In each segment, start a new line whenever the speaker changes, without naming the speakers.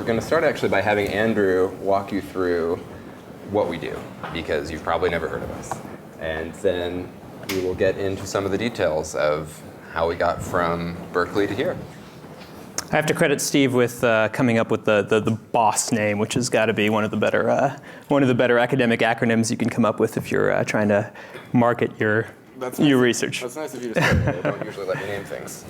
we're going to start actually by having Andrew walk you through what we do, because you've probably never heard of us. And then we will get into some of the details of how we got from Berkeley to here.
I have to credit Steve with coming up with the BOSS name, which has got to be one of the better academic acronyms you can come up with if you're trying to market your research.
That's nice of you to say. They don't usually let me name things.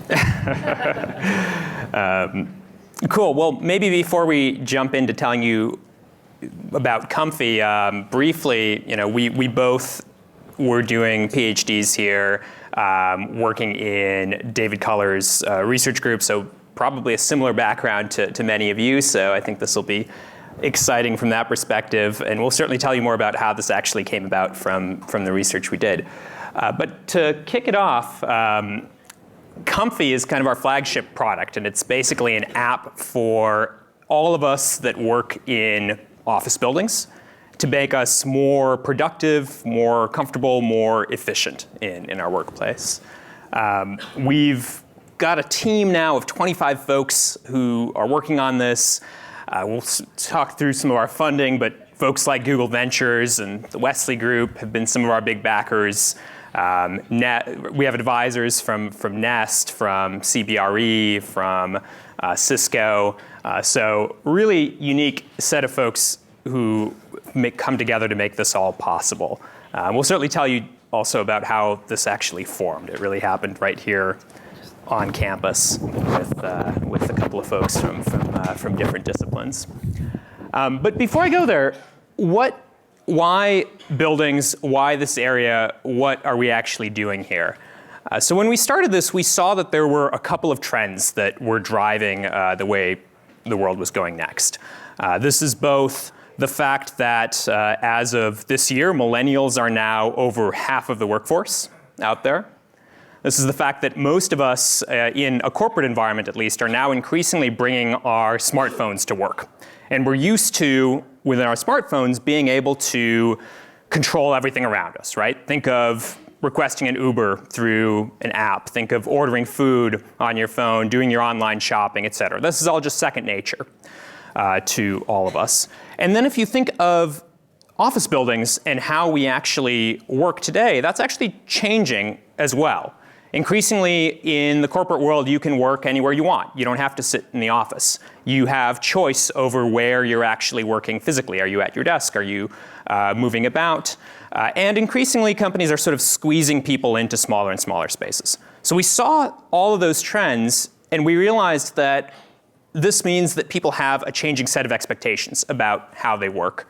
Cool. Well, maybe before we jump into telling you about Comfy, briefly, we both were doing PhDs here, working in David Culler's research group, so probably a similar background to many of you, so I think this will be exciting from that perspective, and we'll certainly tell you more about how this actually came about from the research we did. But to kick it off, Comfy is kind of our flagship product, and it's basically an app for all of us that work in office buildings to make us more productive, more comfortable, more efficient in our workplace. We've got a team now of 25 folks who are working on this. We'll talk through some of our funding, but folks like Google Ventures and the Wesley Group have been some of our big backers. We have advisors from Nest, from CBRE, from Cisco. So really unique set of folks who come together to make this all possible. We'll certainly tell you also about how this actually formed. It really happened right here on campus with a couple of folks from different disciplines. But before I go there, why buildings? Why this area? What are we actually doing here? So when we started this, we saw that there were a couple of trends that were driving the way the world was going next. This is both the fact that as of this year, millennials are now over half of the workforce out there. This is the fact that most of us, in a corporate environment at least, are now increasingly bringing our smartphones to work. And we're used to, within our smartphones, being able to control everything around us, right? Think of requesting an Uber through an app. Think of ordering food on your phone, doing your online shopping, et cetera. This is all just second nature to all of us. And then if you think of office buildings and how we actually work today, that's actually changing as well. Increasingly, in the corporate world, you can work anywhere you want. You don't have to sit in the office. You have choice over where you're actually working physically. Are you at your desk? Are you moving about? And increasingly, companies are sort of squeezing people into smaller and smaller spaces. So we saw all of those trends, and we realized that this means that people have a changing set of expectations about how they work,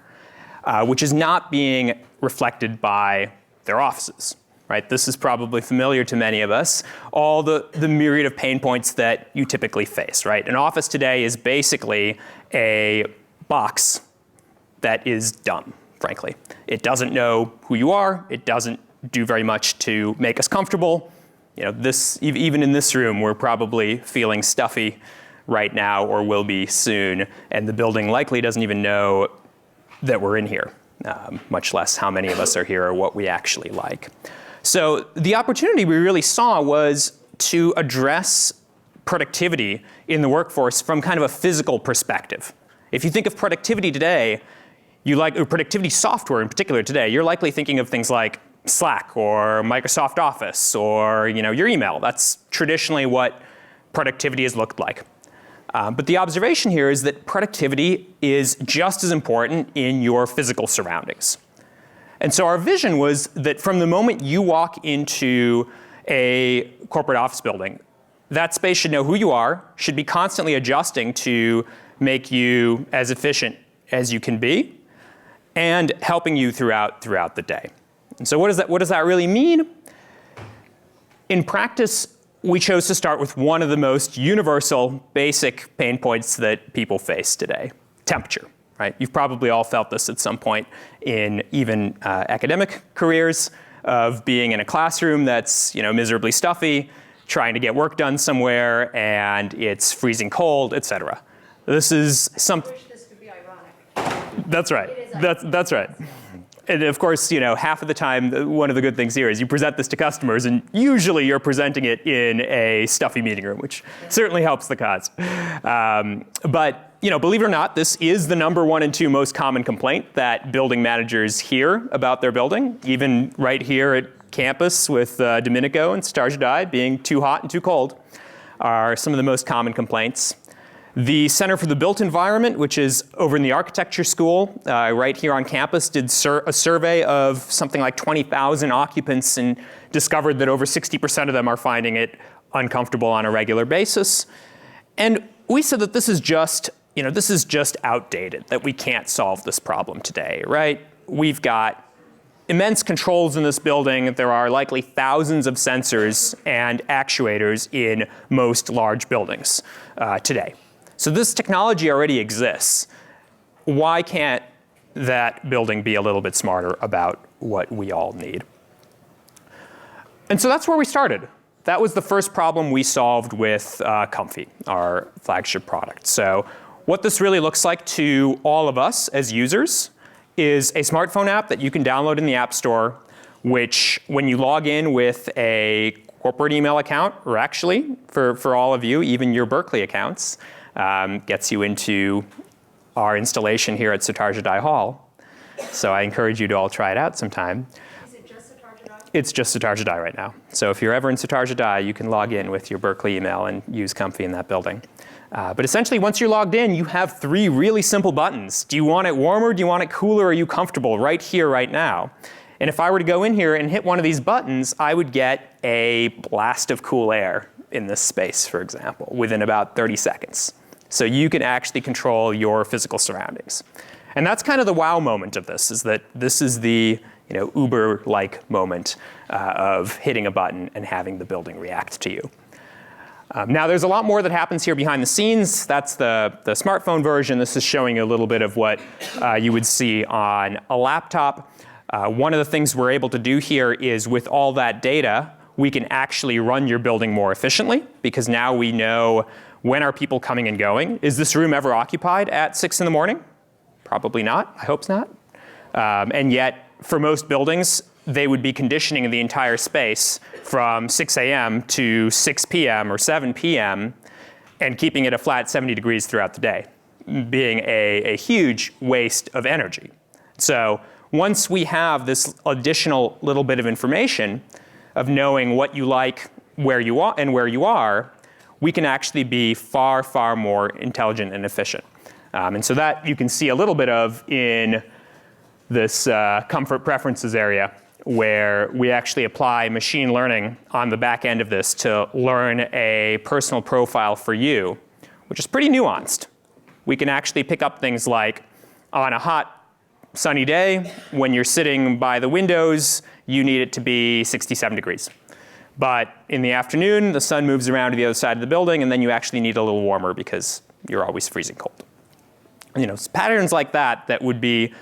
which is not being reflected by their offices. Right? This is probably familiar to many of us, all the myriad of pain points that you typically face. Right? An office today is basically a box that is dumb, frankly. It doesn't know who you are. It doesn't do very much to make us comfortable. Even in this room, we're probably feeling stuffy right now or will be soon, and the building likely doesn't even know that we're in here, much less how many of us are here or what we actually like. So the opportunity we really saw was to address productivity in the workforce from kind of a physical perspective. If you think of productivity today, or productivity software in particular today, you're likely thinking of things like Slack or Microsoft Office or your email. That's traditionally what productivity has looked like. But the observation here is that productivity is just as important in your physical surroundings. And so our vision was that from the moment you walk into a corporate office building, that space should know who you are, should be constantly adjusting to make you as efficient as you can be, and helping you throughout the day. And so what does that really mean? In practice, we chose to start with one of the most universal, basic pain points that people face today: temperature. Right? You've probably all felt this at some point in even academic careers, of being in a classroom that's miserably stuffy, trying to get work done somewhere, and it's freezing cold, et cetera. This is
I wish this could be ironic.
That's right. That's right. And of course, half of the time, one of the good things here is you present this to customers, and usually you're presenting it in a stuffy meeting room, which certainly helps the cause. But believe it or not, this is the number 1 and 2 most common complaint that building managers hear about their building. Even right here at campus with Domenico and Satarjadai being too hot and too cold are some of the most common complaints. The Center for the Built Environment, which is over in the architecture school right here on campus, did a survey of something like 20,000 occupants and discovered that over 60% of them are finding it uncomfortable on a regular basis. And we said that this is just outdated, that we can't solve this problem today, right? We've got immense controls in this building. There are likely thousands of sensors and actuators in most large buildings today. So this technology already exists. Why can't that building be a little bit smarter about what we all need? And so that's where we started. That was the first problem we solved with Comfy, our flagship product. So what this really looks like to all of us as users is a smartphone app that you can download in the App Store, which when you log in with a corporate email account, or actually for all of you, even your Berkeley accounts, gets you into our installation here at Satarjadai Hall. So I encourage you to all try it out sometime.
Is it just Satarjadai?
It's just Satarjadai right now. So if you're ever in Satarjadai, you can log in with your Berkeley email and use Comfy in that building. But essentially, once you're logged in, you have 3 really simple buttons. Do you want it warmer? Do you want it cooler? Are you comfortable right here, right now? And if I were to go in here and hit one of these buttons, I would get a blast of cool air in this space, for example, within about 30 seconds. So you can actually control your physical surroundings. And that's kind of the wow moment of this, is that this is the Uber-like moment of hitting a button and having the building react to you. Now, there's a lot more that happens here behind the scenes. That's the smartphone version. This is showing you a little bit of what you would see on a laptop. One of the things we're able to do here is, with all that data, we can actually run your building more efficiently, because now we know when are people coming and going. Is this room ever occupied at 6 in the morning? Probably not. I hope not. And yet, for most buildings, they would be conditioning the entire space from 6 a.m. to 6 p.m. or 7 p.m. and keeping it a flat 70 degrees throughout the day, being a huge waste of energy. So once we have this additional little bit of information of knowing what you like, where you are, and where you are, we can actually be far, far more intelligent and efficient. And so that you can see a little bit of in this comfort preferences area, where we actually apply machine learning on the back end of this to learn a personal profile for you, which is pretty nuanced. We can actually pick up things like, on a hot, sunny day, when you're sitting by the windows, you need it to be 67 degrees. But in the afternoon, the sun moves around to the other side of the building, and then you actually need a little warmer because you're always freezing cold. Patterns like that would be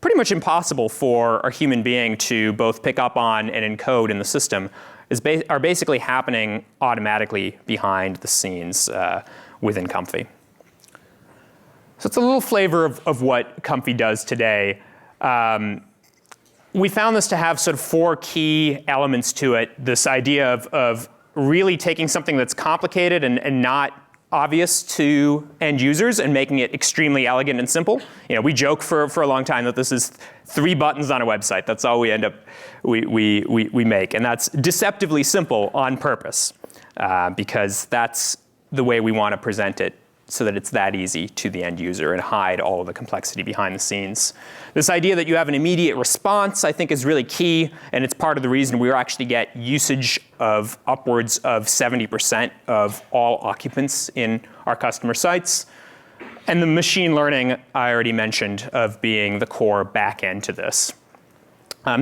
pretty much impossible for a human being to both pick up on and encode in the system are basically happening automatically behind the scenes within Comfy. So it's a little flavor of what Comfy does today. We found this to have sort of 4 key elements to it. This idea of really taking something that's complicated and not obvious to end users and making it extremely elegant and simple. We joke for a long time that this is 3 buttons on a website. That's all we make. And that's deceptively simple on purpose, because that's the way we want to present it, so that it's that easy to the end user and hide all of the complexity behind the scenes. This idea that you have an immediate response, I think, is really key, and it's part of the reason we actually get usage of upwards of 70% of all occupants in our customer sites. And the machine learning I already mentioned of being the core back end to this.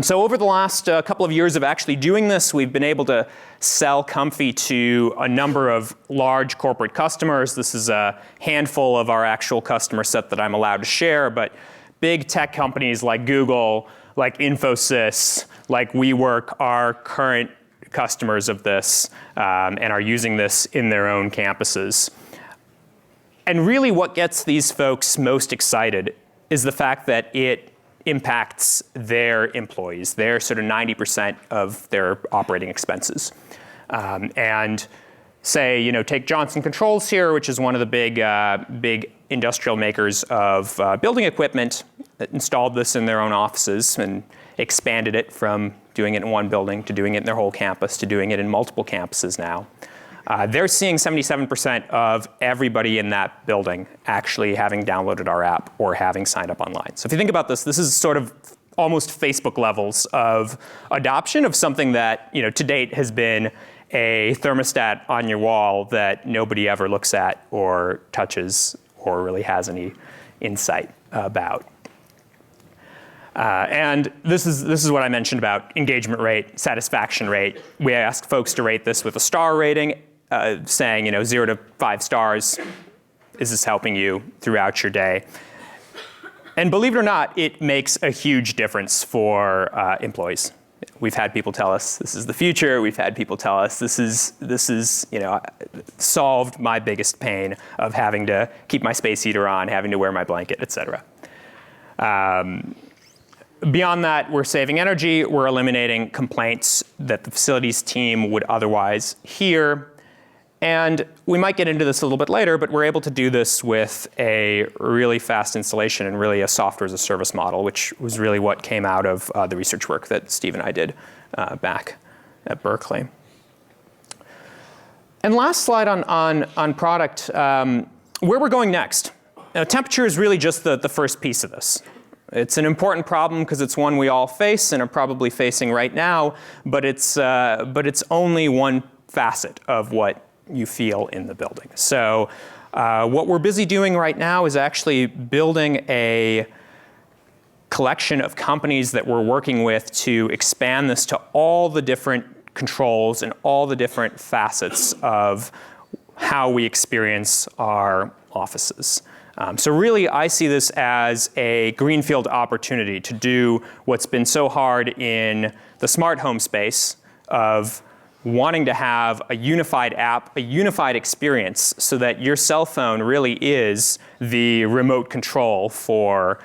So over the last couple of years of actually doing this, we've been able to sell Comfy to a number of large corporate customers. This is a handful of our actual customer set that I'm allowed to share, but big tech companies like Google, like Infosys, like WeWork are current customers of this and are using this in their own campuses. And really what gets these folks most excited is the fact that it impacts their employees, their sort of 90% of their operating expenses. And say, take Johnson Controls here, which is one of the big industrial makers of building equipment that installed this in their own offices and expanded it from doing it in one building to doing it in their whole campus to doing it in multiple campuses now. They're seeing 77% of everybody in that building actually having downloaded our app or having signed up online. So if you think about this, this is sort of almost Facebook levels of adoption of something that to date has been a thermostat on your wall that nobody ever looks at or touches or really has any insight about. And this is what I mentioned about engagement rate, satisfaction rate. We asked folks to rate this with a star rating, saying 0 to 5 stars. Is this helping you throughout your day? And believe it or not, it makes a huge difference for employees. We've had people tell us this is the future. We've had people tell us this is solved my biggest pain of having to keep my space heater on, having to wear my blanket, et cetera. Beyond that, we're saving energy. We're eliminating complaints that the facilities team would otherwise hear. And we might get into this a little bit later, but we're able to do this with a really fast installation and really a software as a service model, which was really what came out of the research work that Steve and I did back at Berkeley. And last slide on product, where we're going next. Now, temperature is really just the first piece of this. It's an important problem because it's one we all face and are probably facing right now, but it's only one facet of what you feel in the building. So what we're busy doing right now is actually building a collection of companies that we're working with to expand this to all the different controls and all the different facets of how we experience our offices. So really, I see this as a greenfield opportunity to do what's been so hard in the smart home space of wanting to have a unified app, a unified experience, so that your cell phone really is the remote control for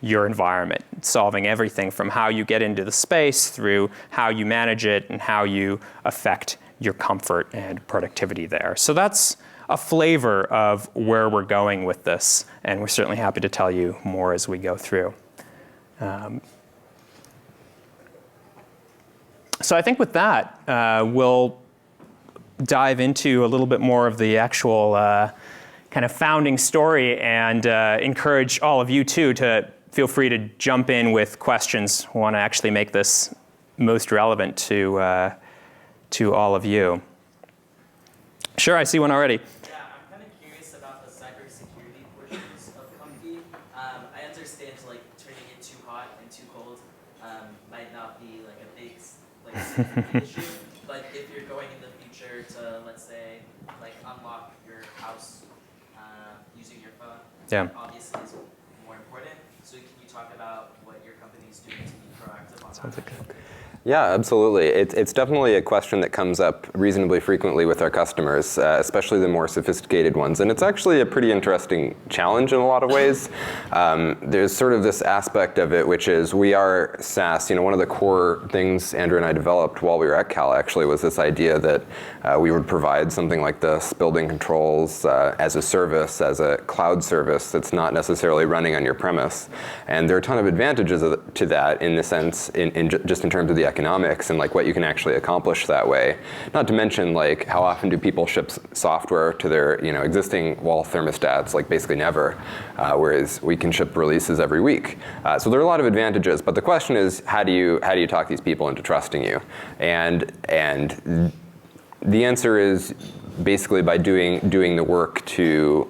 your environment, solving everything from how you get into the space through how you manage it and how you affect your comfort and productivity there. So that's a flavor of where we're going with this, and we're certainly happy to tell you more as we go through. So I think with that, we'll dive into a little bit more of the actual kind of founding story and encourage all of you too to feel free to jump in with questions. We want to actually make this most relevant to all of you. Sure, I see one already.
issue, but if you're going in the future to, let's say, unlock your house using your phone, that obviously is more important. So can you talk about what your company is doing to be proactive on that?
Yeah, absolutely. It's definitely a question that comes up reasonably frequently with our customers, especially the more sophisticated ones. And it's actually a pretty interesting challenge in a lot of ways. There's sort of this aspect of it, which is we are SaaS. One of the core things Andrew and I developed while we were at Cal actually was this idea that we would provide something like this, building controls as a service, as a cloud service that's not necessarily running on your premise. And there are a ton of advantages to that in the sense, just in terms of the economics and what you can actually accomplish that way. Not to mention how often do people ship software to their existing wall thermostats, basically never, whereas we can ship releases every week. So there are a lot of advantages, but the question is how do you talk these people into trusting you? And the answer is basically by doing the work to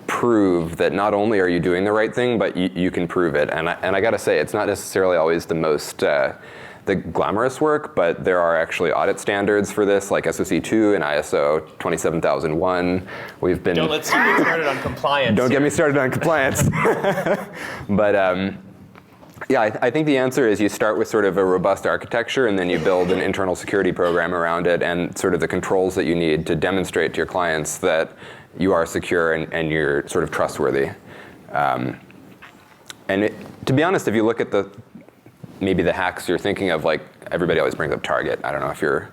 prove that not only are you doing the right thing, but you can prove it. And I got to say, it's not necessarily always the most the glamorous work, but there are actually audit standards for this, like SOC 2 and ISO 27001. We've been.
Don't let's get started on compliance.
Don't get me started on compliance. But yeah, I think the answer is you start with sort of a robust architecture, and then you build an internal security program around it, and sort of the controls that you need to demonstrate to your clients that you are secure and you're sort of trustworthy. And To be honest, if you look at maybe the hacks you're thinking of, like everybody always brings up Target. I don't know if you're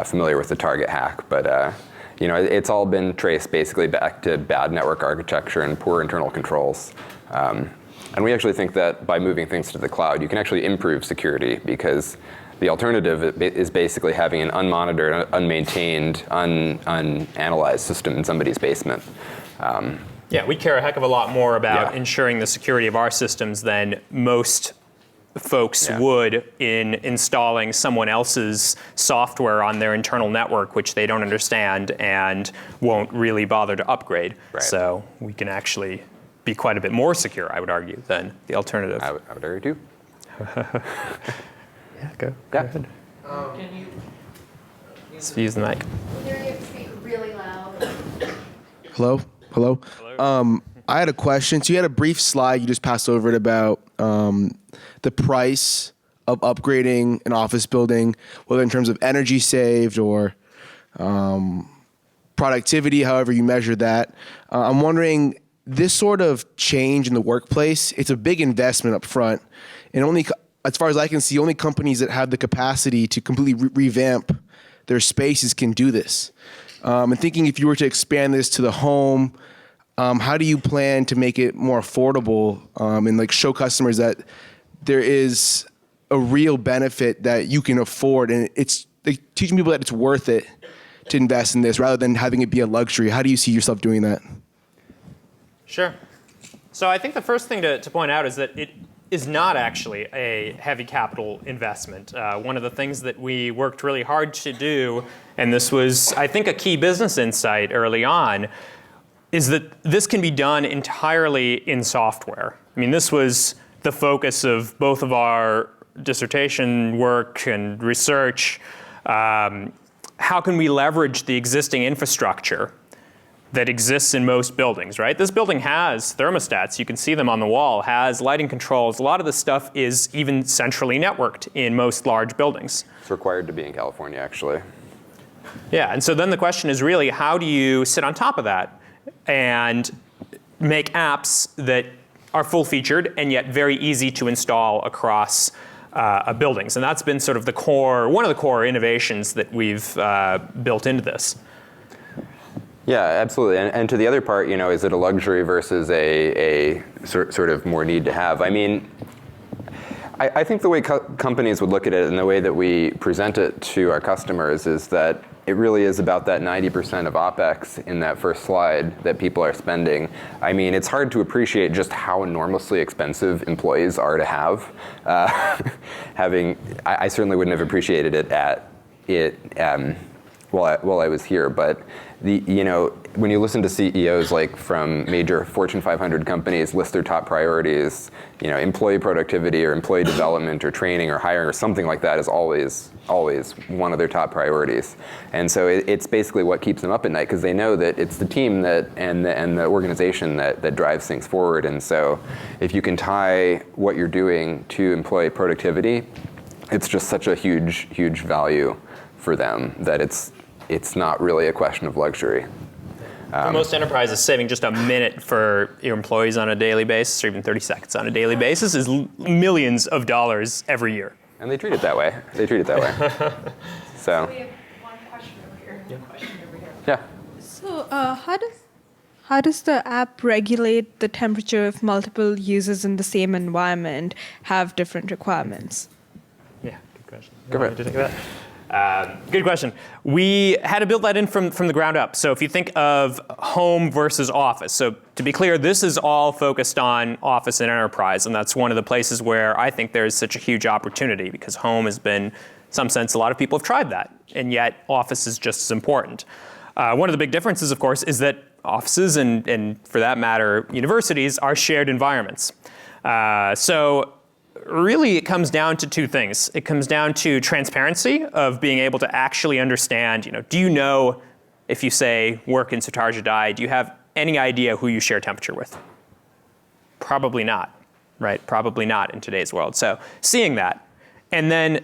familiar with the Target hack, but it's all been traced basically back to bad network architecture and poor internal controls. And we actually think that by moving things to the cloud, you can actually improve security, because the alternative is basically having an unmonitored, unmaintained, unanalyzed system in somebody's basement.
Yeah, we care a heck of a lot more about ensuring the security of our systems than most folks would in installing someone else's software on their internal network, which they don't understand and won't really bother to upgrade.
Right.
So we can actually be quite a bit more secure, I would argue, than the alternative.
I would argue too.
Yeah, go ahead.
Can you
Let's use the mic.
You have to speak really loud.
Hello. I had a question. So you had a brief slide you just passed over it about the price of upgrading an office building, whether in terms of energy saved or productivity, however you measure that. I'm wondering, this sort of change in the workplace, it's a big investment up front. And only, as far as I can see, only companies that have the capacity to completely revamp their spaces can do this. And thinking, if you were to expand this to the home, how do you plan to make it more affordable and like show customers that there is a real benefit that you can afford, and it's like teaching people that it's worth it to invest in this rather than having it be a luxury? How do you see yourself doing that?
Sure. So I think the first thing to point out is that it is not actually a heavy capital investment. One of the things that we worked really hard to do, and this was, I think, a key business insight early on, is that this can be done entirely in software. I mean, this was the focus of both of our dissertation work and research. How can we leverage the existing infrastructure that exists in most buildings, right? This building has thermostats, you can see them on the wall, has lighting controls. A lot of this stuff is even centrally networked in most large buildings.
It's required to be in California, actually.
Yeah, and so then the question is really, how do you sit on top of that and make apps that are full-featured and yet very easy to install across buildings? And that's been sort of one of the core innovations that we've built into this.
Yeah, absolutely. And to the other part, is it a luxury versus a sort of more need to have? I mean, I think the way companies would look at it and the way that we present it to our customers is that it really is about that 90% of OpEx in that first slide that people are spending. I mean, it's hard to appreciate just how enormously expensive employees are to have. I certainly wouldn't have appreciated it while I was here, but when you listen to CEOs like from major Fortune 500 companies list their top priorities, employee productivity or employee development or training or hiring or something like that is always one of their top priorities. And so it's basically what keeps them up at night, because they know that it's the team and the organization that drives things forward. And so if you can tie what you're doing to employee productivity, it's just such a huge value for them that it's not really a question of luxury.
For most enterprises, saving just a minute for your employees on a daily basis, or even 30 seconds on a daily basis, is millions of dollars every year.
And they treat it that way. So.
We have one question over here.
Yeah.
Question over here.
Yeah.
So how does the app regulate the temperature if multiple users in the same environment have different requirements?
Yeah, good question.
Go for it.
To take that? Good question. We had to build that in from the ground up. So if you think of home versus office, so to be clear, this is all focused on office and enterprise, and that's one of the places where I think there's such a huge opportunity, because home has been, in some sense, a lot of people have tried that, and yet office is just as important. One of the big differences, of course, is that offices and for that matter, universities are shared environments. So really, it comes down to two things. It comes down to transparency of being able to actually understand, do you know if you say work in Sutarjadai, do you have any idea who you share temperature with? Probably not, right? Probably not in today's world. So seeing that, and then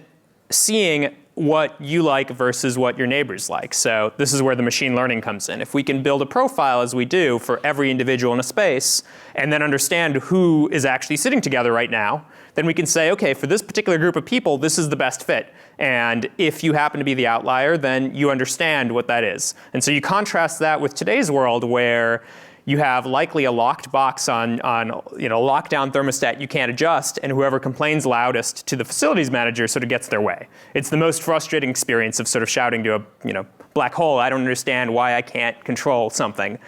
seeing what you like versus what your neighbors like. So this is where the machine learning comes in. If we can build a profile, as we do, for every individual in a space, and then understand who is actually sitting together right now, then we can say, okay, for this particular group of people, this is the best fit. And if you happen to be the outlier, then you understand what that is. And so you contrast that with today's world, where you have likely a locked box on lockdown thermostat you can't adjust, and whoever complains loudest to the facilities manager sort of gets their way. It's the most frustrating experience of sort of shouting to a black hole, I don't understand why I can't control something,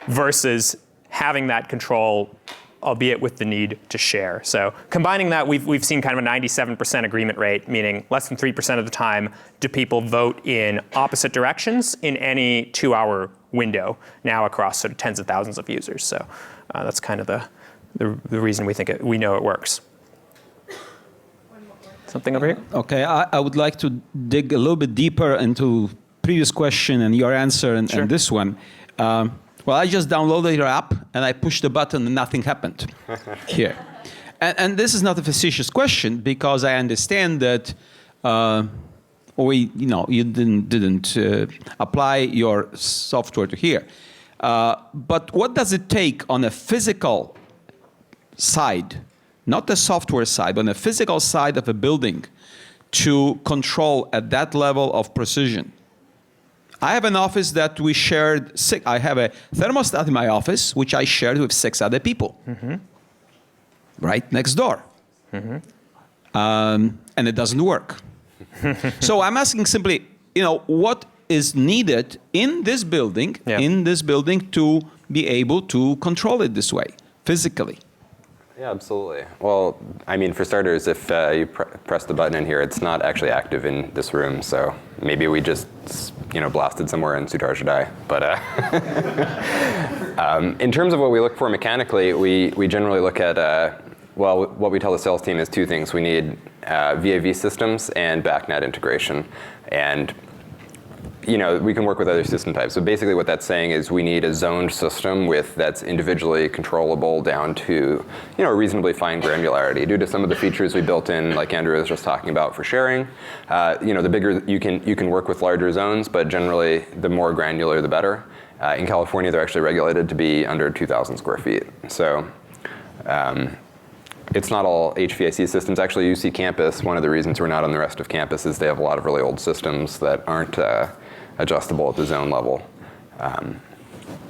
versus having that control, albeit with the need to share. So combining that, we've seen kind of a 97% agreement rate, meaning less than 3% of the time do people vote in opposite directions in any 2-hour window now across sort of tens of thousands of users. So that's kind of the reason we know it works. Something over here?
Okay, I would like to dig a little bit deeper into previous question and your answer and this one. Well, I just downloaded your app and I pushed the button and nothing happened here. And this is not a facetious question, because I understand that you didn't apply your software to here. But what does it take on a physical side, not the software side, but on the physical side of a building, to control at that level of precision? I have an office that we shared. I have a thermostat in my office, which I shared with 6 other people, right next door. And it doesn't work. So I'm asking simply, what is needed in this building, to be able to control it this way, physically?
Yeah, absolutely. Well, I mean, for starters, if you press the button in here, it's not actually active in this room. So maybe we just, blasted somewhere and Sudar should die. But in terms of what we look for mechanically, we generally look at, what we tell the sales team is 2 things. We need VAV systems and BACnet integration. And we can work with other system types. So basically what that's saying is we need a zoned system that's individually controllable down to reasonably fine granularity. Due to some of the features we built in, like Andrew was just talking about for sharing, the bigger you can work with larger zones, but generally the more granular the better. In California, they're actually regulated to be under 2,000 square feet. So it's not all HVAC systems. Actually, UC campus, one of the reasons we're not on the rest of campus is they have a lot of really old systems that aren't adjustable at the zone level.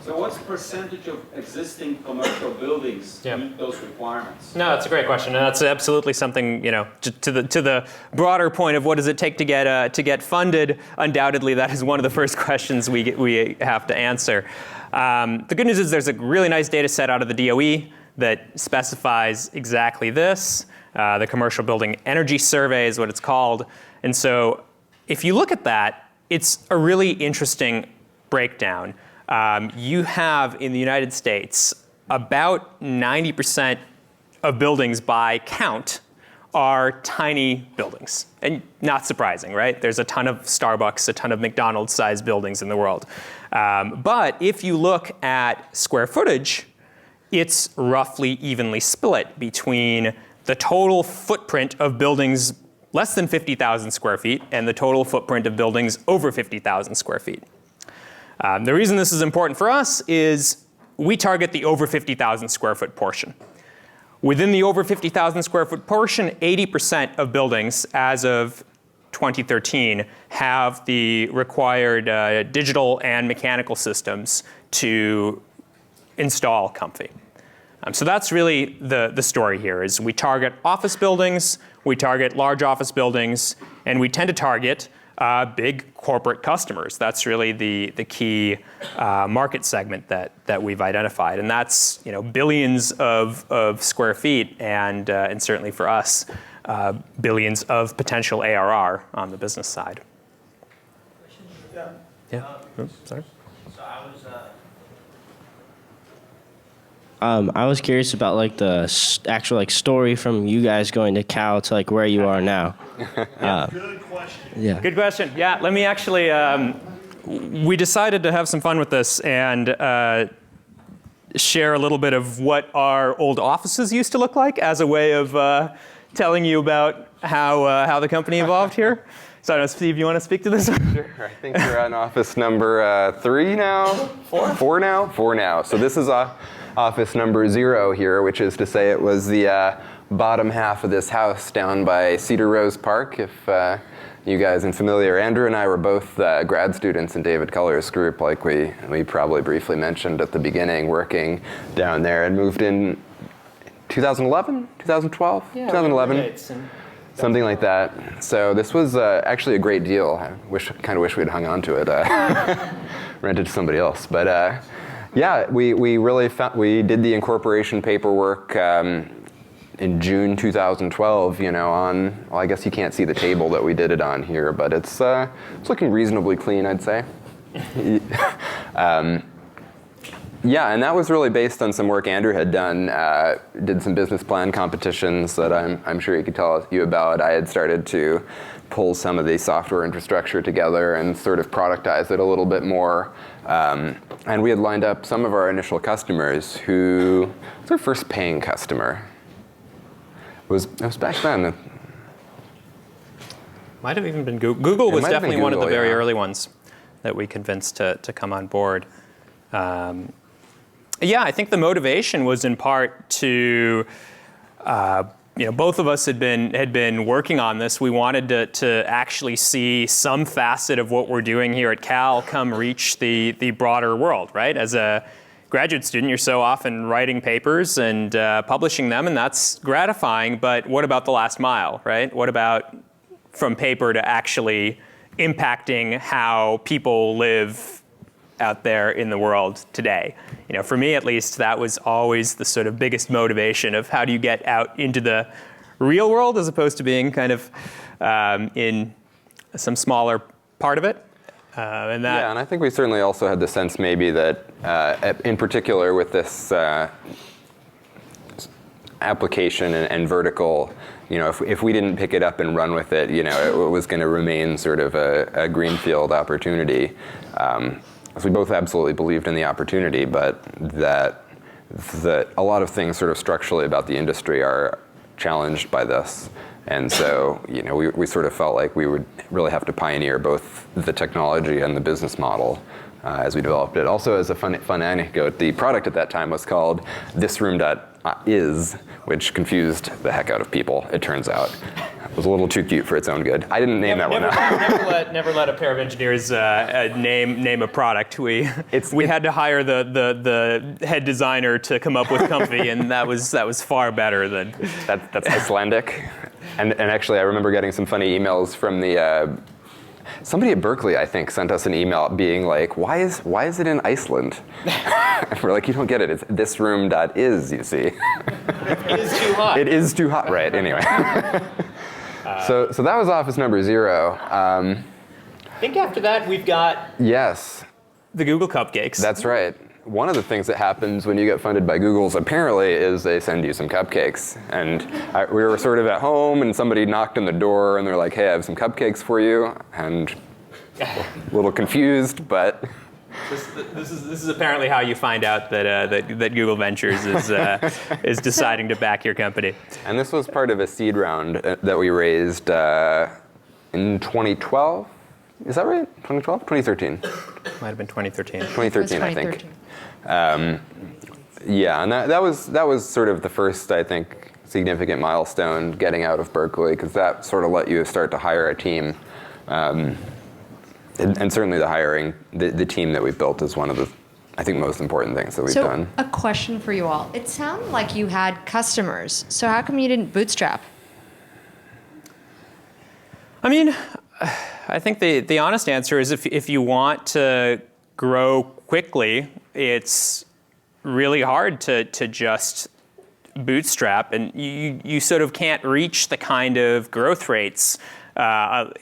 So what's the percentage of existing commercial buildings meet those requirements?
No, that's a great question, and that's absolutely something, to the broader point of what does it take to get funded. Undoubtedly, that is one of the first questions we have to answer. The good news is there's a really nice data set out of the DOE that specifies exactly this. The Commercial Building Energy Survey is what it's called. And so if you look at that, it's a really interesting breakdown. You have in the United States about 90% of buildings by count are tiny buildings. And not surprising, right? There's a ton of Starbucks, a ton of McDonald's-sized buildings in the world. But if you look at square footage, it's roughly evenly split between the total footprint of buildings less than 50,000 square feet and the total footprint of buildings over 50,000 square feet. The reason this is important for us is we target the over 50,000 square foot portion. Within the over 50,000 square foot portion, 80% of buildings as of 2013 have the required digital and mechanical systems to install Comfy. So that's really the story here, is we target office buildings, we target large office buildings, and we tend to target big corporate customers. That's really the key market segment that we've identified. And that's billions of square feet, and certainly for us, billions of potential ARR on the business side. Yeah. Sorry.
So
I was curious about the actual story from you guys going to Cal to where you are now.
Good question.
Yeah.
Good question. Yeah, let me actually, we decided to have some fun with this and share a little bit of what our old offices used to look like as a way of telling you about how the company evolved here. So I don't know, Steve, you want to speak to this?
Sure. I think we're on office number 3 now. 4? 4 now? 4 now. So this is office number 0 here, which is to say it was the bottom half of this house down by Cedar Rose Park. If you guys are familiar, Andrew and I were both grad students in David Culler's group, like we probably briefly mentioned at the beginning, working down there, and moved in 2011, 2012,
Yeah,
2011. Something like that. So this was actually a great deal. I kind of wish we'd hung on to it, rented to somebody else. But yeah, we really we did the incorporation paperwork in June 2012. You know, well, I guess you can't see the table that we did it on here, but it's looking reasonably clean, I'd say. Yeah, and that was really based on some work Andrew had done. Did some business plan competitions that I'm sure he could tell you about. I had started to pull some of the software infrastructure together and sort of productize it a little bit more. And we had lined up some of our initial customers who was our first paying customer. It was back then.
Might have even been Google. Google was
might have been
definitely one of the
Google,
very
yeah.
early ones that we convinced to come on board. Yeah, I think the motivation was in part to, both of us had been working on this. We wanted to actually see some facet of what we're doing here at Cal come reach the broader world, right? As a graduate student, you're so often writing papers and publishing them, and that's gratifying, but what about the last mile, right? What about from paper to actually impacting how people live out there in the world today? You know, for me at least, that was always the sort of biggest motivation of how do you get out into the real world as opposed to being kind of in some smaller part of it. And
I think we certainly also had the sense maybe that, in particular with this application and vertical, you know, if we didn't pick it up and run with it, you know, it was going to remain sort of a greenfield opportunity. So we both absolutely believed in the opportunity, but that a lot of things sort of structurally about the industry are challenged by this. And so, you know, we sort of felt like we would really have to pioneer both the technology and the business model as we developed it. Also, as a fun anecdote, the product at that time was called thisroom.is, which confused the heck out of people, it turns out. It was a little too cute for its own good. I didn't name that one.
Never let a pair of engineers name a product. We had to hire the head designer to come up with Comfy, and that was far better than.
That's Icelandic, and actually I remember getting some funny emails from the. Somebody at Berkeley, I think, sent us an email being like, why is it in Iceland? And we're like, you don't get it. It's thisroom.is, you see.
It is too hot.
It is too hot, right? Anyway. So that was office number 0.
I think after that we've got
Yes.
the Google Cupcakes.
That's right. One of the things that happens when you get funded by Google's apparently is they send you some cupcakes. And we were sort of at home and somebody knocked on the door and they're like, hey, I have some cupcakes for you. And a little confused, but.
This is apparently how you find out that Google Ventures is deciding to back your company.
And this was part of a seed round that we raised in 2012. Is that right? 2012? 2013?
Might have been 2013.
2013, I think. Yeah, and that was sort of the first, I think, significant milestone getting out of Berkeley, because that sort of let you start to hire a team. And certainly the team that we built is one of the, I think, most important things that we've done.
So, a question for you all. It sounded like you had customers. So how come you didn't bootstrap?
I mean, I think the honest answer is if you want to grow quickly, it's really hard to just bootstrap, and you sort of can't reach the kind of growth rates,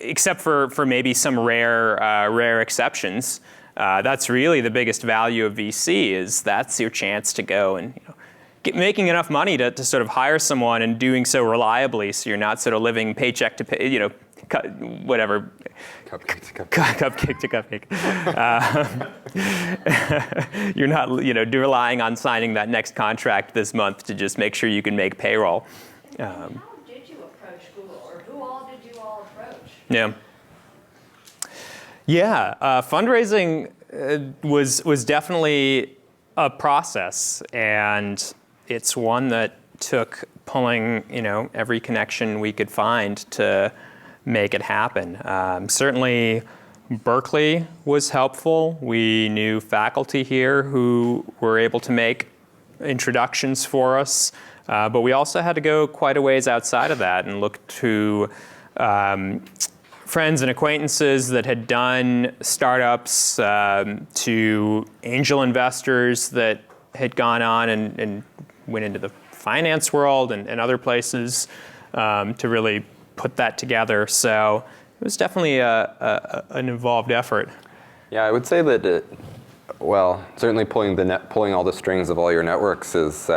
except for maybe some rare exceptions. That's really the biggest value of VC, is that's your chance to go and making enough money to sort of hire someone and doing so reliably, so you're not sort of living paycheck to pay, whatever. Cupcake to cupcake. You're not, relying on signing that next contract this month to just make sure you can make payroll.
How did you approach Google, or who all did you all approach?
Yeah. Yeah, fundraising was definitely a process, and it's one that took pulling every connection we could find to make it happen. Certainly, Berkeley was helpful. We knew faculty here who were able to make introductions for us, but we also had to go quite a ways outside of that and look to friends and acquaintances that had done startups, to angel investors that had gone on and went into the finance world and other places to really put that together. So it was definitely an involved effort.
Yeah, I would say that, certainly pulling all the strings of all your networks is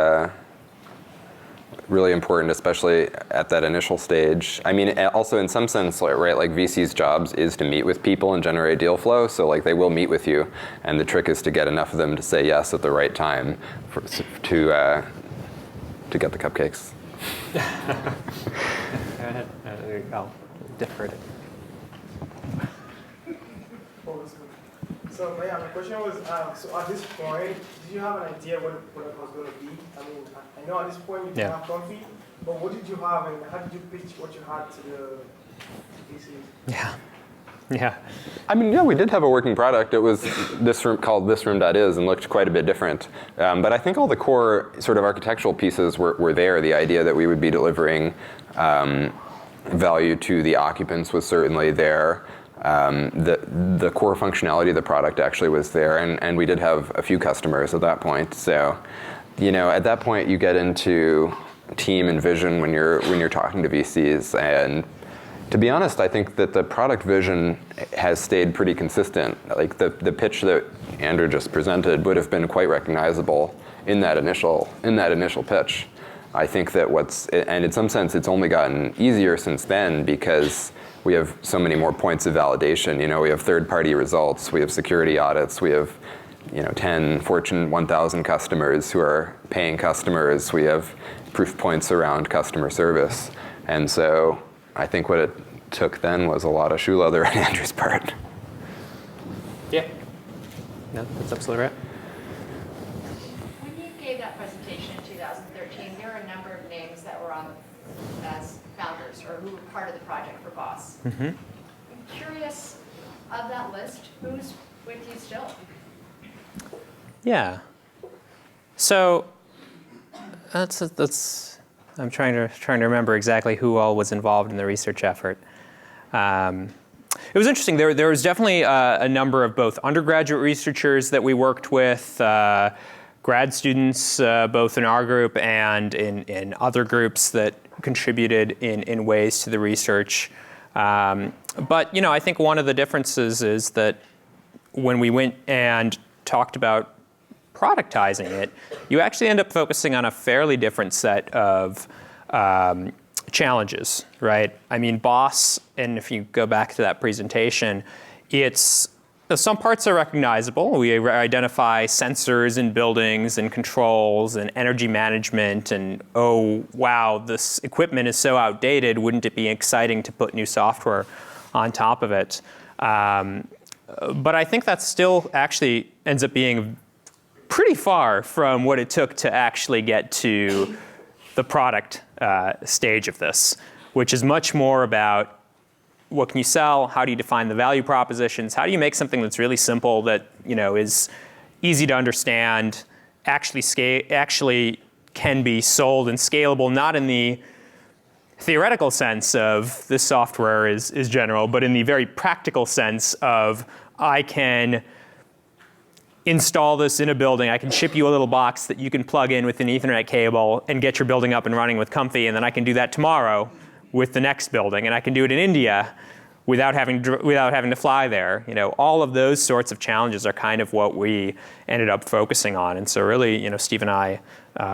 really important, especially at that initial stage. I mean, also in some sense, right, like VC's jobs is to meet with people and generate deal flow. So like they will meet with you, and the trick is to get enough of them to say yes at the right time to get the cupcakes.
I'll defer to.
So my question was, so at this point, did you have an idea what it was going to be? I mean, I know at this point you didn't have Comfy, but what did you have, and how did you pitch what you had to the VCs?
Yeah.
I mean, yeah, we did have a working product. It was called thisroom.is and looked quite a bit different. But I think all the core sort of architectural pieces were there. The idea that we would be delivering value to the occupants was certainly there. The core functionality of the product actually was there, and we did have a few customers at that point. So, at that point you get into team and vision when you're talking to VCs. And to be honest, I think that the product vision has stayed pretty consistent. Like the pitch that Andrew just presented would have been quite recognizable in that initial pitch. I think that and in some sense it's only gotten easier since then because we have so many more points of validation. We have third-party results, we have security audits, we have 10 Fortune 1000 customers who are paying customers, we have proof points around customer service. And so I think what it took then was a lot of shoe leather on Andrew's part.
Yeah. No, that's absolutely right.
When you gave that presentation in 2013, there were a number of names that were on as founders or who were part of the project for Boss.
Mm-hmm.
I'm curious, of that list, who's with you still?
Yeah. So that's I'm trying to remember exactly who all was involved in the research effort. It was interesting. There was definitely a number of both undergraduate researchers that we worked with, grad students, both in our group and in other groups that contributed in ways to the research. But I think one of the differences is that when we went and talked about productizing it, you actually end up focusing on a fairly different set of challenges, right? I mean, Boss, and if you go back to that presentation, some parts are recognizable. We identify sensors in buildings and controls and energy management and, oh, wow, this equipment is so outdated. Wouldn't it be exciting to put new software on top of it? But I think that still actually ends up being pretty far from what it took to actually get to the product stage of this, which is much more about what can you sell, how do you define the value propositions, how do you make something that's really simple that is easy to understand, actually can be sold and scalable, not in the theoretical sense of this software is general, but in the very practical sense of I can install this in a building, I can ship you a little box that you can plug in with an Ethernet cable and get your building up and running with Comfy, and then I can do that tomorrow with the next building, and I can do it in India without having to fly there. All of those sorts of challenges are kind of what we ended up focusing on, and so really, Steve and I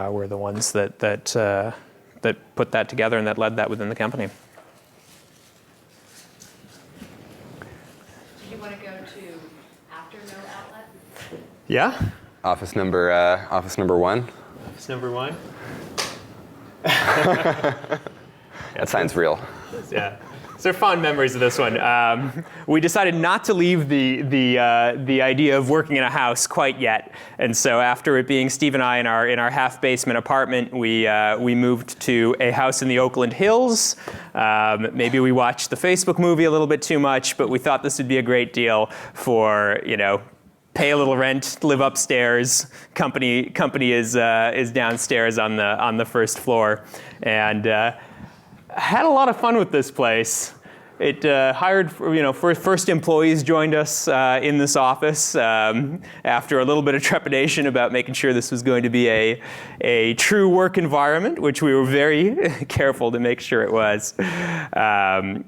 were the ones that put that together and that led that within the company.
Do you want to go to after no outlet?
Yeah.
Office number 1.
Office number 1.
That sounds real.
Yeah. So fond memories of this one. We decided not to leave the idea of working in a house quite yet, and so after it being Steve and I in our half basement apartment, we moved to a house in the Oakland Hills. Maybe we watched the Facebook movie a little bit too much, but we thought this would be a great deal for pay a little rent, live upstairs. Company is downstairs on the first floor, and. Had a lot of fun with this place. It hired, first employees joined us in this office after a little bit of trepidation about making sure this was going to be a true work environment, which we were very careful to make sure it was. But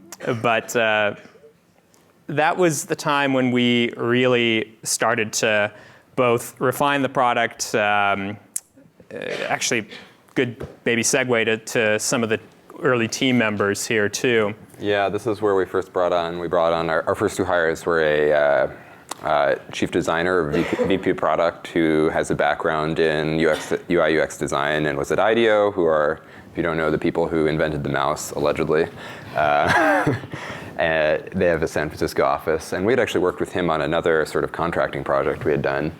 that was the time when we really started to both refine the product. Actually, good maybe segue to some of the early team members here too.
Yeah, this is where we brought on our first two hires were a chief designer, VP product, who has a background in UI UX design and was at IDEO, who are, if you don't know, the people who invented the mouse, allegedly. And they have a San Francisco office, and we'd actually worked with him on another sort of contracting project we had done.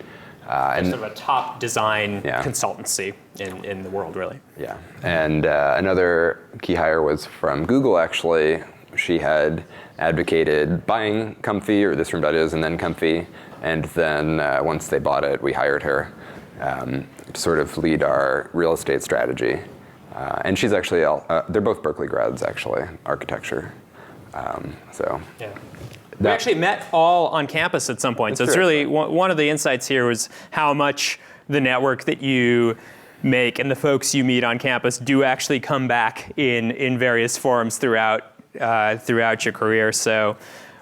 And sort of a top design consultancy in the world, really.
Yeah, and another key hire was from Google, actually. She had advocated buying Comfy, or This Room Is, and then Comfy. And then once they bought it, we hired her to sort of lead our real estate strategy. And she's actually, they're both Berkeley grads, actually, architecture.
Yeah. We actually met all on campus at some point. So it's really, one of the insights here was how much the network that you make and the folks you meet on campus do actually come back in various forums throughout your career. So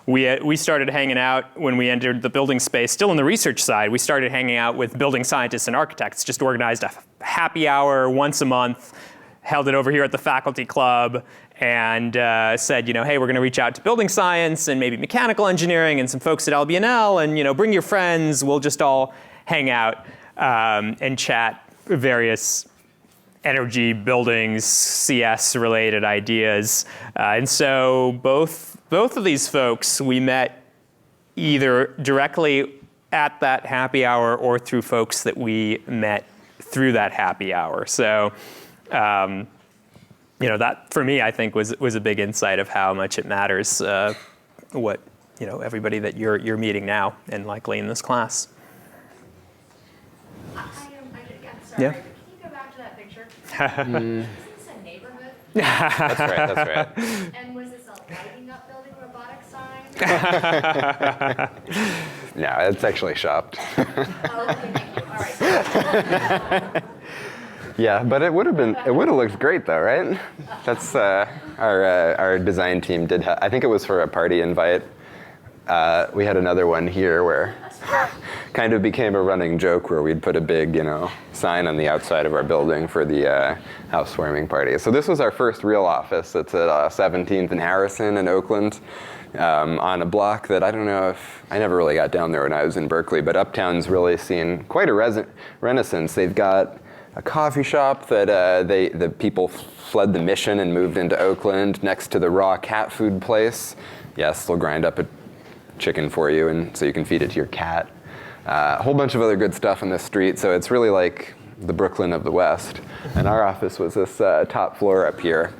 we started hanging out when we entered the building space, still in the research side. We started hanging out with building scientists and architects, just organized a happy hour once a month, held it over here at the faculty club, and said, hey, we're going to reach out to building science and maybe mechanical engineering and some folks at LBNL, and bring your friends. We'll just all hang out and chat various energy, buildings, CS-related ideas. And so both of these folks we met either directly at that happy hour or through folks that we met through that happy hour. So. That for me, I think, was a big insight of how much it matters what everybody that you're meeting now and likely in this class.
I'm sorry.
Yeah.
Can you go back to that picture? Is this a neighborhood?
That's right.
And was this a lighting up building robotics sign?
No, it's actually shopped.
Oh, okay, thank you. All right.
Yeah, but it would have looked great though, right? That's our design team did. I think it was for a party invite. We had another one here where kind of became a running joke where we'd put a big, sign on the outside of our building for the housewarming party. So this was our first real office. It's at 17th and Harrison in Oakland, on a block that I don't know if I never really got down there when I was in Berkeley, but Uptown's really seen quite a renaissance. They've got a coffee shop that the people fled the mission and moved into Oakland next to the raw cat food place. Yes, they'll grind up a chicken for you, and so you can feed it to your cat. A whole bunch of other good stuff on this street, so it's really like the Brooklyn of the West. And our office was this top floor up here.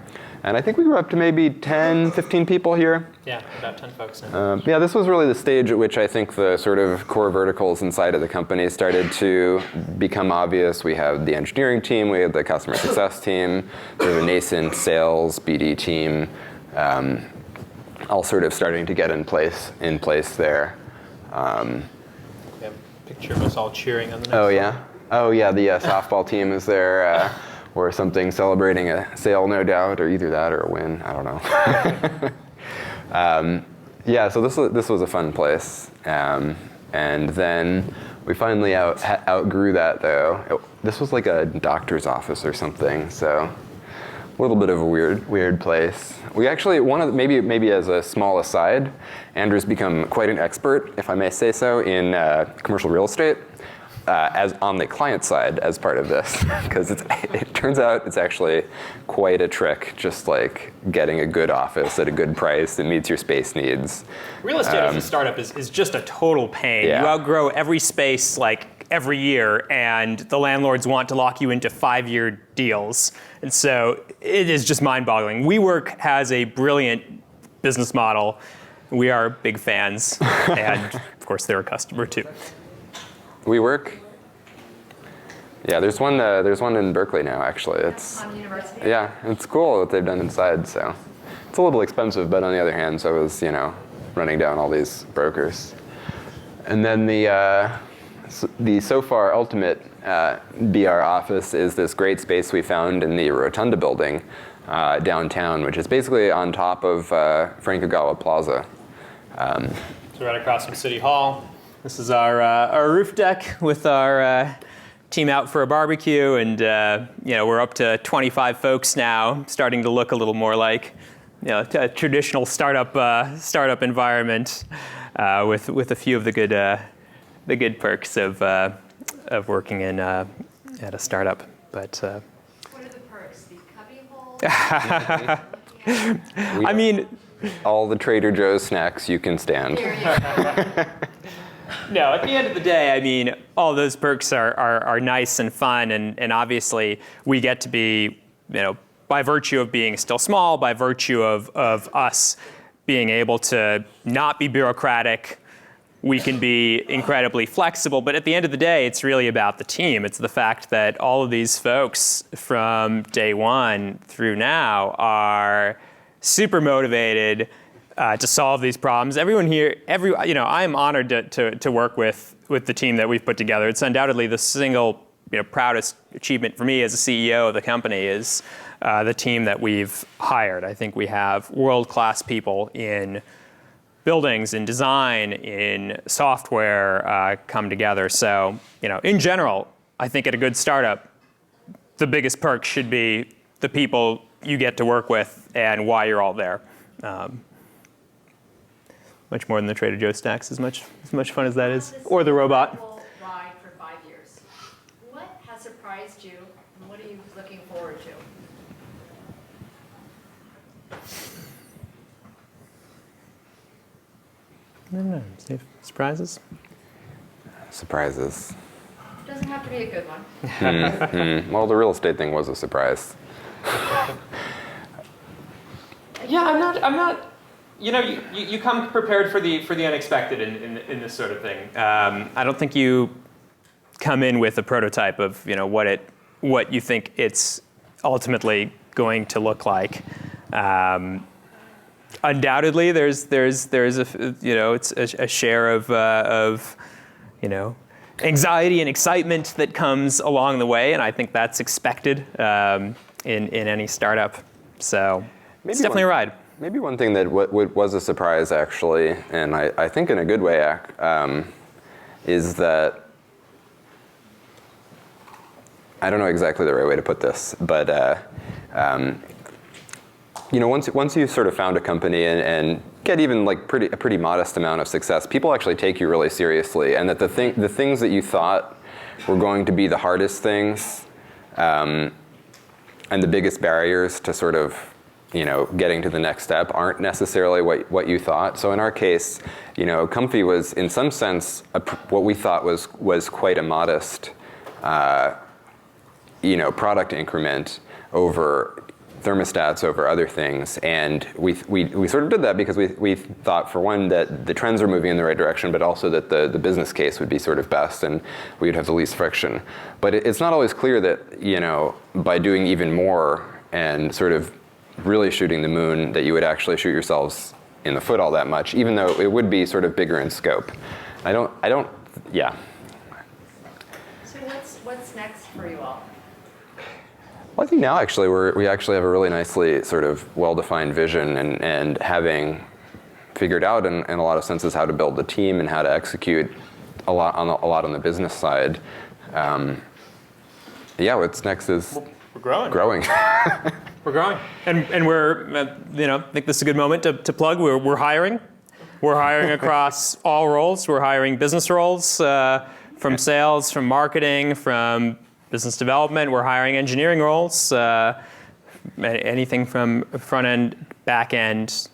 And I think we were up to maybe 10, 15 people here.
Yeah, about 10 folks now.
Yeah, this was really the stage at which I think the sort of core verticals inside of the company started to become obvious. We have the engineering team, we have the customer success team, we have a nascent sales, BD team, all sort of starting to get in place there.
We have a picture of us all cheering on the next
slide. Oh yeah, the softball team is there. Or something celebrating a sale, no doubt, or either that or a win. I don't know. So this was a fun place, and then we finally outgrew that though. This was like a doctor's office or something, so a little bit of a weird place. We actually maybe as a small aside, Andrew's become quite an expert, if I may say so, in commercial real estate. as on the client side as part of this, because it turns out it's actually quite a trick, just like getting a good office at a good price that meets your space needs.
Real estate as a startup is just a total pain.
Yeah.
You outgrow every space like every year, and the landlords want to lock you into 5-year deals. And so it is just mind-boggling. WeWork has a brilliant business model. We are big fans, and of course they're a customer too.
WeWork? Yeah, there's one in Berkeley now, actually. It's
On university?
yeah, it's cool what they've done inside. So it's a little expensive, but on the other hand, so is running down all these brokers. And then the so far ultimate BR office is this great space we found in the Rotunda building downtown, which is basically on top of Frank Ogawa Plaza.
So right across from City Hall. This is our roof deck with our team out for a barbecue, and we're up to 25 folks now, starting to look a little more like a traditional startup environment with a few of the good perks of working in at a startup. But
What are the perks? The cubby hole?
I mean,
all the Trader Joe's snacks you can stand.
There you go.
no, at the end of the day, I mean, all those perks are nice and fun, and obviously we get to be, by virtue of being still small, by virtue of us being able to not be bureaucratic, we can be incredibly flexible. But at the end of the day, it's really about the team. It's the fact that all of these folks from day one through now are super motivated to solve these problems. Everyone here, I am honored to work with the team that we've put together. It's undoubtedly the single proudest achievement for me as a CEO of the company is the team that we've hired. I think we have world-class people in buildings, in design, in software come together. So, in general, I think at a good startup, the biggest perk should be the people you get to work with and why you're all there. Much more than the Trader Joe's snacks, as much fun as that is, or the robot.
Ride for 5 years. What has surprised you, and what are you looking forward to?
I don't know. Surprises?
Surprises.
Doesn't have to be a good one.
Well, the real estate thing was a surprise.
Yeah, I'm not. You come prepared for the unexpected in this sort of thing. I don't think you come in with a prototype of what you think it's ultimately going to look like. Undoubtedly, there's it's a share of anxiety and excitement that comes along the way, and I think that's expected in any startup. So it's definitely a ride.
Maybe one thing that was a surprise, actually, and I think in a good way, is that, I don't know exactly the right way to put this, but once you sort of found a company and get even like a pretty modest amount of success, people actually take you really seriously, and that the things that you thought were going to be the hardest things and the biggest barriers to sort of getting to the next step aren't necessarily what you thought. So in our case, Comfy was in some sense what we thought was quite a modest product increment over thermostats, over other things, and we sort of did that because we thought, for one, that the trends are moving in the right direction, but also that the business case would be sort of best and we would have the least friction. But it's not always clear that by doing even more and sort of really shooting the moon, that you would actually shoot yourselves in the foot all that much, even though it would be sort of bigger in scope. Yeah.
So what's next for you all?
Well, I think now actually we actually have a really nicely sort of well-defined vision, and having figured out in a lot of senses how to build the team and how to execute a lot on the business side. What's next is
we're growing. We're growing, and we're I think this is a good moment to plug. We're hiring. We're hiring across all roles. We're hiring business roles from sales, from marketing, from business development. We're hiring engineering roles, anything from front end, back end,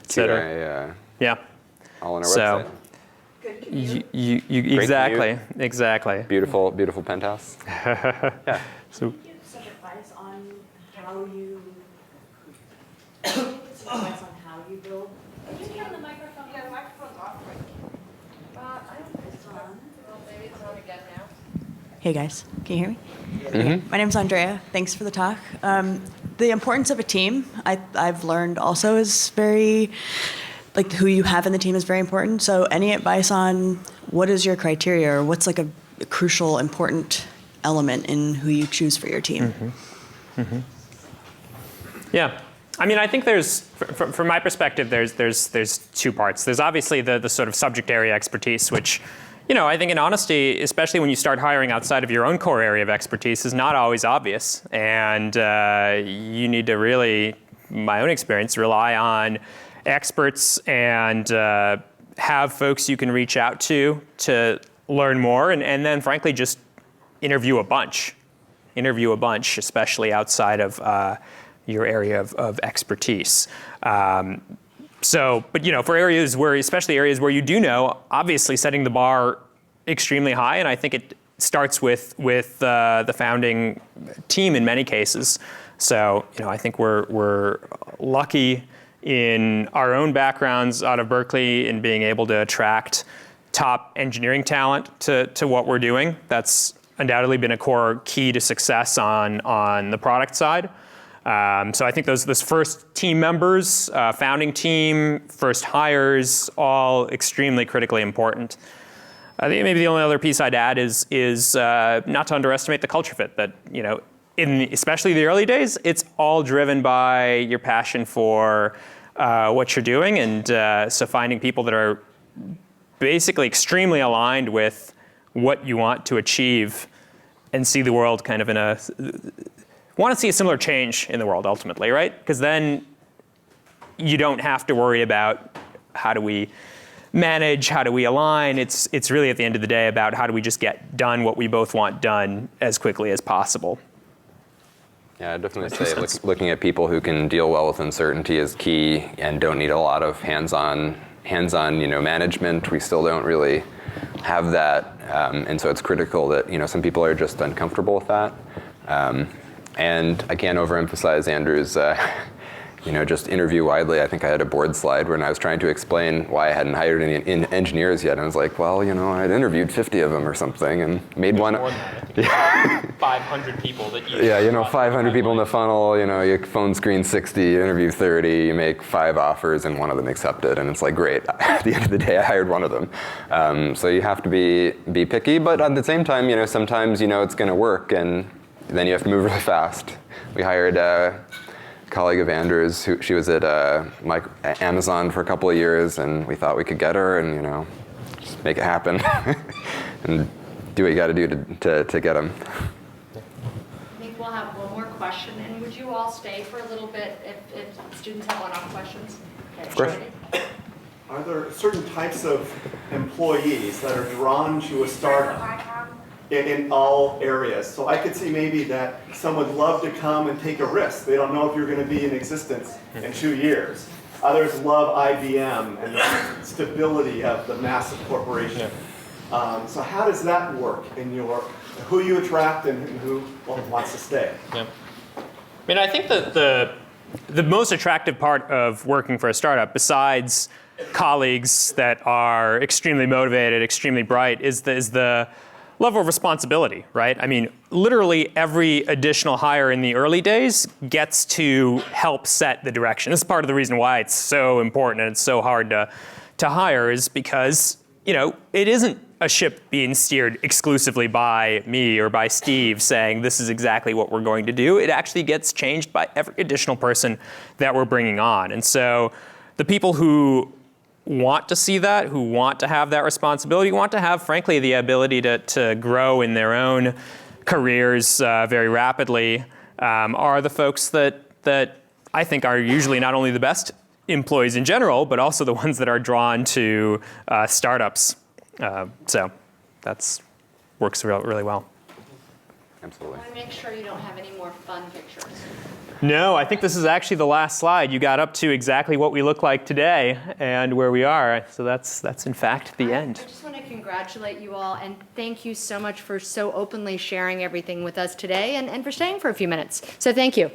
et cetera. Yeah.
All on our
So,
website.
Exactly.
Beautiful, beautiful penthouse. Yeah.
So,
Can you give some advice on how you build?
Can you turn the microphone? Yeah, the microphone's off. I don't think it's on. Well, maybe it's on again now.
Hey guys, can you hear me? My name's Andrea. Thanks for the talk. The importance of a team, I've learned also is very, like who you have in the team is very important. So any advice on what is your criteria or what's like a crucial, important element in who you choose for your team?
yeah. I mean, I think there's, from my perspective, there's two parts. There's obviously the sort of subject area expertise, which, you know, I think in honesty, especially when you start hiring outside of your own core area of expertise, is not always obvious. And you need to really, my own experience, rely on experts and have folks you can reach out to learn more, and then frankly just interview a bunch, especially outside of your area of expertise. But you know, for areas where, especially areas where you do know, obviously setting the bar extremely high, and I think it starts with the founding team in many cases. So you know, I think we're lucky in our own backgrounds out of Berkeley in being able to attract top engineering talent to what we're doing. That's undoubtedly been a core key to success on the product side. So I think those first team members, founding team, first hires, all extremely critically important. I think maybe the only other piece I'd add is not to underestimate the culture fit. That, you know, especially the early days, it's all driven by your passion for what you're doing, and so finding people that are basically extremely aligned with what you want to achieve and see the world kind of in a want to see a similar change in the world ultimately, right? Because then you don't have to worry about how do we manage, how do we align. It's really at the end of the day about how do we just get done what we both want done as quickly as possible.
Yeah, I'd definitely say looking at people who can deal well with uncertainty is key and don't need a lot of hands-on management. We still don't really have that, and so it's critical that some people are just uncomfortable with that. And I can't overemphasize Andrew's, just interview widely. I think I had a board slide when I was trying to explain why I hadn't hired any engineers yet. And I was like, well, I'd interviewed 50 of them or something and made one.
More than that. 500 people that you.
Yeah, 500 people in the funnel. You phone screen 60, you interview 30, you make 5 offers, and one of them accepted. And it's like, great. At the end of the day, I hired one of them. So you have to be picky, but at the same time, sometimes it's going to work, and then you have to move really fast. We hired a colleague of Andrew's, she was at Amazon for a couple of years, and we thought we could get her and just make it happen and do what you got to do to get them.
I think we'll have one more question, and would you all stay for a little bit if students have one-off questions? Okay,
of course.
Are there certain types of employees that are drawn to a startup in all areas? So I could see maybe that some would love to come and take a risk. They don't know if you're going to be in existence in 2 years. Others love IBM and the stability of the massive corporation. So how does that work in who you attract and who wants to stay?
Yeah. I mean, I think that the most attractive part of working for a startup, besides colleagues that are extremely motivated, extremely bright, is the level of responsibility, right? I mean, literally every additional hire in the early days gets to help set the direction. This is part of the reason why it's so important and it's so hard to hire, is because, it isn't a ship being steered exclusively by me or by Steve saying this is exactly what we're going to do. It actually gets changed by every additional person that we're bringing on. And so the people who want to see that, who want to have that responsibility, want to have, frankly, the ability to grow in their own careers very rapidly, are the folks that I think are usually not only the best employees in general, but also the ones that are drawn to startups. So that's works really well.
Absolutely.
I want to make sure you don't have any more fun pictures.
No, I think this is actually the last slide. You got up to exactly what we look like today and where we are. So that's in fact the end.
I just want to congratulate you all and thank you so much for so openly sharing everything with us today and for staying for a few minutes. So thank you.